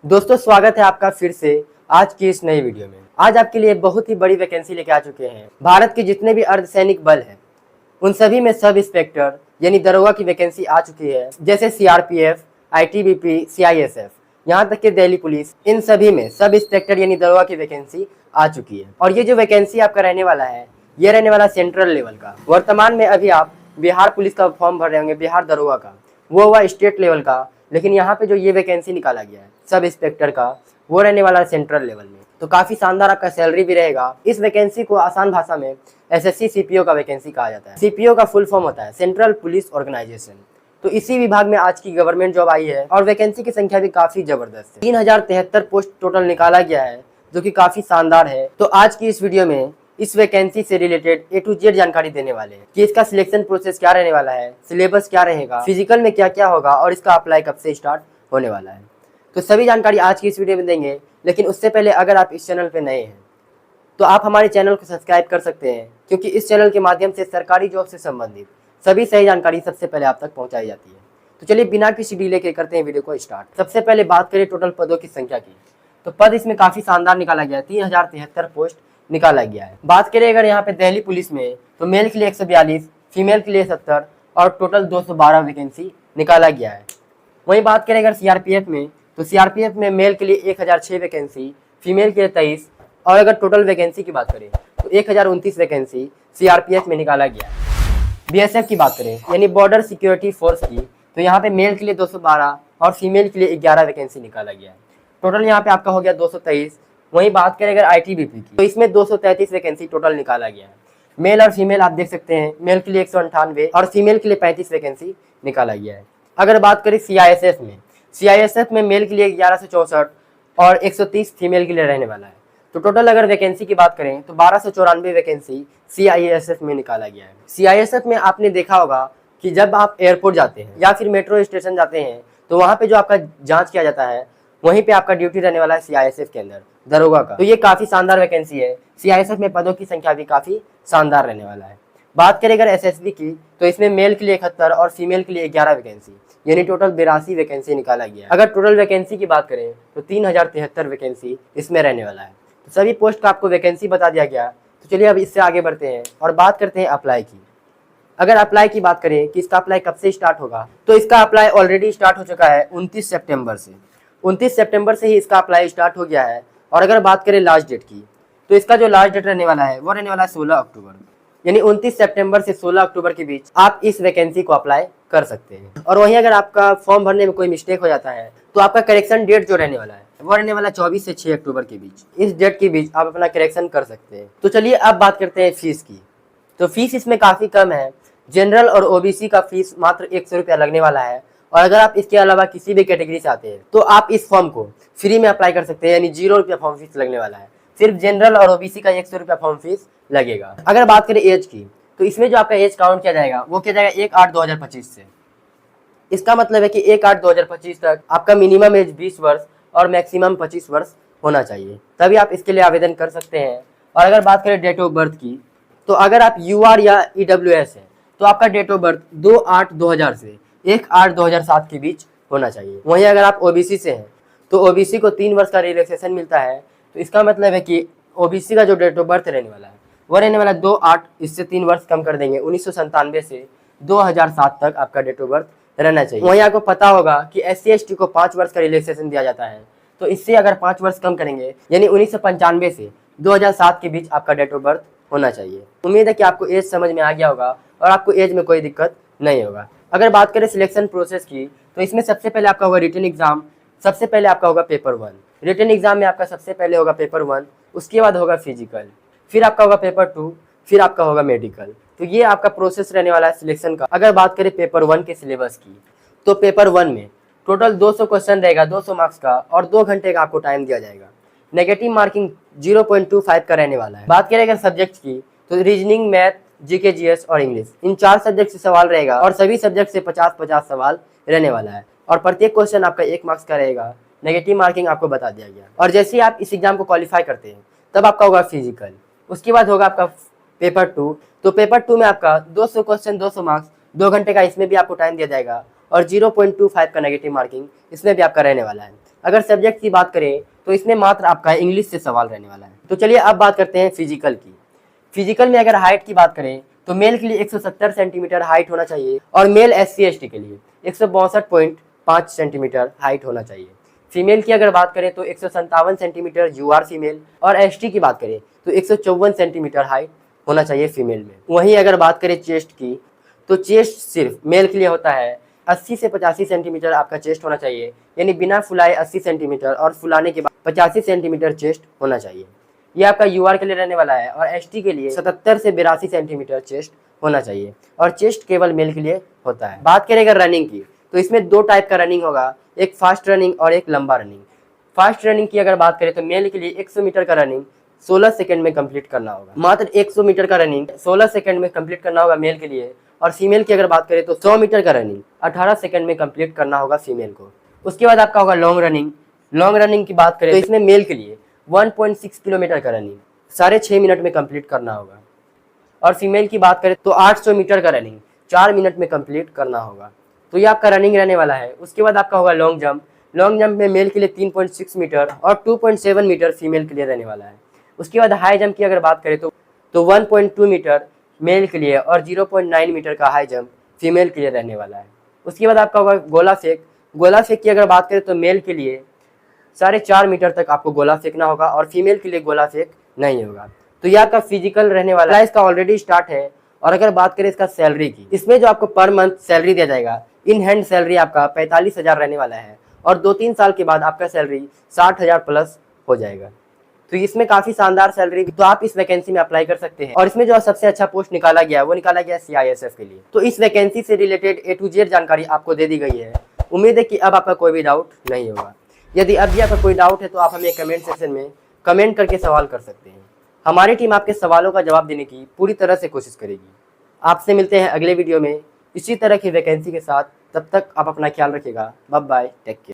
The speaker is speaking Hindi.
दोस्तों स्वागत है आपका फिर से आज की इस नई वीडियो में। आज आपके लिए बहुत ही बड़ी वैकेंसी लेके आ चुके हैं। भारत के जितने भी अर्धसैनिक बल हैं उन सभी में सब इंस्पेक्टर यानी दरोगा की वैकेंसी आ चुकी है। जैसे सीआरपीएफ, आईटीबीपी, सीआईएसएफ, यहाँ तक कि दिल्ली पुलिस, इन सभी में सब इंस्पेक्टर यानी दरोगा की वैकेंसी आ चुकी है। और ये जो वैकेंसी आपका रहने वाला है ये रहने वाला सेंट्रल लेवल का। वर्तमान में अभी आप बिहार पुलिस का फॉर्म भर रहे होंगे, बिहार दरोगा का, वो हुआ स्टेट लेवल का। लेकिन यहाँ पे जो ये वैकेंसी निकाला गया है सब इंस्पेक्टर का, वो रहने वाला है सेंट्रल लेवल में। तो काफी शानदार आपका सैलरी भी रहेगा। इस वैकेंसी को आसान भाषा में एसएससी सीपीओ का वैकेंसी कहा जाता है। सीपीओ का फुल फॉर्म होता है सेंट्रल पुलिस ऑर्गेनाइजेशन। तो इसी विभाग में आज की गवर्नमेंट जॉब आई है और वैकेंसी की संख्या भी काफी जबरदस्त है। 3073 पोस्ट टोटल निकाला गया है, जो कि काफी शानदार है। तो आज की इस वीडियो में इस वैकेंसी से रिलेटेड ए टू जेड जानकारी देने वाले हैं कि इसका सिलेक्शन प्रोसेस क्या रहने वाला है, सिलेबस क्या रहेगा, फिजिकल में क्या क्या होगा और इसका अप्लाई कब से स्टार्ट होने वाला है। तो सभी जानकारी आज की इस वीडियो में देंगे। लेकिन उससे पहले अगर आप इस चैनल पे नए हैं तो आप हमारे चैनल को सब्सक्राइब कर सकते हैं, क्योंकि इस चैनल के माध्यम से सरकारी जॉब से संबंधित सभी सही जानकारी सबसे पहले आप तक पहुंचाई जाती है। तो चलिए बिना किसी डिले के करते हैं वीडियो को स्टार्ट। सबसे पहले बात करें टोटल पदों की संख्या की, तो पद इसमें काफी शानदार निकाला गया है। 3073 पोस्ट निकाला गया है। बात करें अगर यहाँ पे दिल्ली पुलिस में तो मेल के लिए 142, फीमेल के लिए 70 और टोटल 212 वैकेंसी निकाला गया है। वहीं बात करें अगर सीआरपीएफ में तो सीआरपीएफ में मेल के लिए 1006 वैकेंसी, फीमेल के लिए 23 और अगर टोटल वैकेंसी की बात करें तो 1029 वैकेंसी सीआरपीएफ में निकाला गया है। बीएसएफ की बात करें यानी बॉर्डर सिक्योरिटी फोर्स की, तो यहाँ पे मेल के लिए 212 और फीमेल के लिए 11 वैकेंसी निकाला गया है। टोटल यहाँ पे आपका हो गया 223। वहीं बात करें अगर आईटीबीपी की तो इसमें 233 वैकेंसी टोटल निकाला गया है। मेल और फीमेल आप देख सकते हैं, मेल के लिए 198 और फीमेल के लिए 35 वैकेंसी निकाला गया है। अगर बात करें सीआईएसएफ में मेल के लिए 1164 और 130 फीमेल के लिए रहने वाला है। तो टोटल अगर वैकेंसी की बात करें तो 1294 वैकेंसी सीआईएसएफ में निकाला गया है। सीआईएसएफ में आपने देखा होगा कि जब आप एयरपोर्ट जाते हैं या फिर मेट्रो स्टेशन जाते हैं तो वहाँ पे जो आपका जाँच किया जाता है वहीं पे आपका ड्यूटी रहने वाला है सीआईएसएफ के अंदर दरोगा का। तो ये काफी शानदार वैकेंसी है। सीआईएसएफ में पदों की संख्या भी काफी शानदार रहने वाला है। बात करें अगर एसएसबी की तो इसमें मेल के लिए 71 और फीमेल के लिए 11 वैकेंसी यानी टोटल 82 वैकेंसी निकाला गया। अगर टोटल वैकेंसी की बात करें तो 3073 वैकेंसी इसमें रहने वाला है। तो सभी पोस्ट का आपको वैकेंसी बता दिया गया। तो चलिए अब इससे आगे बढ़ते हैं और बात करते हैं अप्लाई की। अगर अप्लाई की बात करें कि इसका अप्लाई कब से स्टार्ट होगा तो इसका अप्लाई ऑलरेडी स्टार्ट हो चुका है 29 सितंबर से। 29 सितंबर से ही इसका अप्लाई स्टार्ट हो गया है। और अगर बात करें लास्ट डेट की तो इसका जो लास्ट डेट रहने वाला है वो रहने वाला है 16 अक्टूबर, यानी 29 सितंबर से 16 अक्टूबर के बीच आप इस वैकेंसी को अप्लाई कर सकते हैं। और वहीं अगर आपका फॉर्म भरने में कोई मिस्टेक हो जाता है तो आपका करेक्शन डेट जो रहने वाला है वो रहने वाला 24 से 6 अक्टूबर के बीच। इस डेट के बीच आप अपना करेक्शन कर सकते हैं। तो चलिए अब बात करते हैं फीस की। तो फीस इसमें काफी कम है। जनरल और ओबीसी का फीस मात्र 100 रुपया लगने वाला है। और अगर आप इसके अलावा किसी भी कैटेगरी से आते हैं तो आप इस फॉर्म को फ्री में अप्लाई कर सकते हैं, यानी 0 रुपया फॉर्म फीस लगने वाला है। सिर्फ जनरल और ओबीसी का 100 रुपया फॉर्म फीस लगेगा। अगर बात करें एज की तो इसमें जो आपका एज काउंट किया जाएगा वो किया जाएगा 1/8/2025 से। इसका मतलब है कि 1/8/2025 तक आपका मिनिमम एज 20 वर्ष और मैक्सिमम 25 वर्ष होना चाहिए, तभी आप इसके लिए आवेदन कर सकते हैं। और अगर बात करें डेट ऑफ बर्थ की तो अगर आप यूआर या ईडब्ल्यूएस है तो आपका डेट ऑफ बर्थ 2/8/2000 से 1/8/2007 के बीच होना चाहिए। वहीं अगर आप ओबीसी से हैं तो ओबीसी को 3 वर्ष का रिलैक्सेशन मिलता है। तो इसका मतलब है कि ओबीसी का जो डेट ऑफ बर्थ रहने वाला है वो रहने वाला 2/8, इससे 3 वर्ष कम कर देंगे, 1997 से 2007 तक आपका डेट ऑफ बर्थ रहना चाहिए। वहीं आपको पता होगा कि SC/ST को 5 वर्ष का रिलैक्सेशन दिया जाता है। तो इससे अगर 5 वर्ष कम करेंगे यानी 1995 से 2007 के बीच आपका डेट ऑफ बर्थ होना चाहिए। उम्मीद है कि आपको एज समझ में आ गया होगा और आपको एज में कोई दिक्कत नहीं होगा। अगर बात करें सिलेक्शन प्रोसेस की तो इसमें सबसे पहले आपका होगा रिटन एग्जाम। सबसे पहले आपका होगा पेपर 1। रिटन एग्जाम में आपका सबसे पहले होगा पेपर 1, उसके बाद होगा फिजिकल, फिर आपका होगा पेपर 2, फिर आपका होगा मेडिकल। तो ये आपका प्रोसेस रहने वाला है सिलेक्शन का। अगर बात करें पेपर 1 के सिलेबस की तो पेपर 1 में टोटल 200 क्वेश्चन रहेगा, 200 मार्क्स का, और 2 घंटे का आपको टाइम दिया जाएगा। नेगेटिव मार्किंग 0.25 का रहने वाला है। बात करें अगर सब्जेक्ट की तो रीजनिंग, मैथ, जीके, जीएस और इंग्लिश, इन 4 सब्जेक्ट से सवाल रहेगा और सभी सब्जेक्ट से 50-50 सवाल रहने वाला है। और प्रत्येक क्वेश्चन आपका 1 मार्क्स का रहेगा। नेगेटिव मार्किंग आपको बता दिया गया। और जैसे ही आप इस एग्जाम को क्वालिफाई करते हैं तब आपका होगा फिजिकल, उसके बाद होगा आपका पेपर 2। तो पेपर 2 में आपका 200 क्वेश्चन, 200 मार्क्स, 2 घंटे का, इसमें भी आपको टाइम दिया जाएगा और 0.25 का नेगेटिव मार्किंग इसमें भी आपका रहने वाला है। अगर सब्जेक्ट की बात करें तो इसमें मात्र आपका इंग्लिश से सवाल रहने वाला है। तो चलिए अब बात करते हैं फिजिकल की। फिजिकल में अगर हाइट की बात करें तो मेल के लिए 170 सेंटीमीटर हाइट होना चाहिए और मेल SC/ST के लिए 162.5 सेंटीमीटर हाइट होना चाहिए। फीमेल की अगर बात करें तो 157 सेंटीमीटर UR फीमेल और ST की बात करें तो 154 सेंटीमीटर हाइट होना चाहिए फीमेल में। वहीं अगर बात करें चेस्ट की तो चेस्ट सिर्फ मेल के लिए होता है 80 से 85 सेंटीमीटर आपका चेस्ट होना चाहिए, यानी बिना फुलाए 80 सेंटीमीटर और फुलाने के बाद 85 सेंटीमीटर चेस्ट होना चाहिए। ये आपका UR के लिए रहने वाला है और ST के लिए 77 से 82 सेंटीमीटर चेस्ट होना चाहिए और चेस्ट केवल मेल के लिए होता है। बात करें अगर रनिंग की तो इसमें दो टाइप का रनिंग होगा, एक फास्ट रनिंग और एक लंबा रनिंग। फास्ट रनिंग की अगर बात करें तो मेल के लिए 100 मीटर का रनिंग 16 सेकंड में कंप्लीट करना होगा। मात्र 100 मीटर का रनिंग 16 सेकंड में कंप्लीट करना होगा मेल के लिए, और फीमेल की अगर बात करें तो 100 मीटर का रनिंग 18 सेकंड में कंप्लीट करना होगा फीमेल को। उसके बाद आपका होगा लॉन्ग रनिंग। लॉन्ग रनिंग की बात करें तो इसमें मेल के लिए 1.6 किलोमीटर का रनिंग 6.5 मिनट में कंप्लीट करना होगा, और फीमेल की बात करें तो 800 मीटर का रनिंग 4 मिनट में कंप्लीट करना होगा। तो ये आपका रनिंग रहने वाला है। उसके बाद आपका होगा लॉन्ग जंप। लॉन्ग जंप में मेल के लिए 3.6 मीटर और 2.7 मीटर फीमेल के लिए रहने वाला है। उसके बाद हाई जंप की अगर बात करें तो 1.2 मीटर मेल के लिए और 0.9 मीटर का हाई जंप फीमेल के लिए रहने वाला है। उसके बाद आपका होगा गोला फेंक। गोला फेंक की अगर बात करें तो मेल के लिए 4.5 मीटर तक आपको गोला फेंकना होगा और फीमेल के लिए गोला फेंक नहीं होगा। तो ये आपका फिजिकल रहने वाला है। इसका ऑलरेडी स्टार्ट है। और अगर बात करें इसका सैलरी की, इसमें जो आपको पर मंथ सैलरी दिया जाएगा, इन हैंड सैलरी आपका 45,000 रहने वाला है और 2-3 साल के बाद आपका सैलरी 60,000 प्लस हो जाएगा। तो इसमें काफी शानदार सैलरी, तो आप इस वैकेंसी में अप्लाई कर सकते हैं। और इसमें जो सबसे अच्छा पोस्ट निकाला गया वो निकाला गया CISF के लिए। तो इस वैकेंसी से रिलेटेड A to Z जानकारी आपको दे दी गई है। उम्मीद है कि अब आपका कोई भी डाउट नहीं होगा। यदि अब भी आपका कोई डाउट है तो आप हमें कमेंट सेक्शन में कमेंट करके सवाल कर सकते हैं। हमारी टीम आपके सवालों का जवाब देने की पूरी तरह से कोशिश करेगी। आपसे मिलते हैं अगले वीडियो में इसी तरह की वैकेंसी के साथ। तब तक आप अपना ख्याल रखिएगा। Bye bye, take care.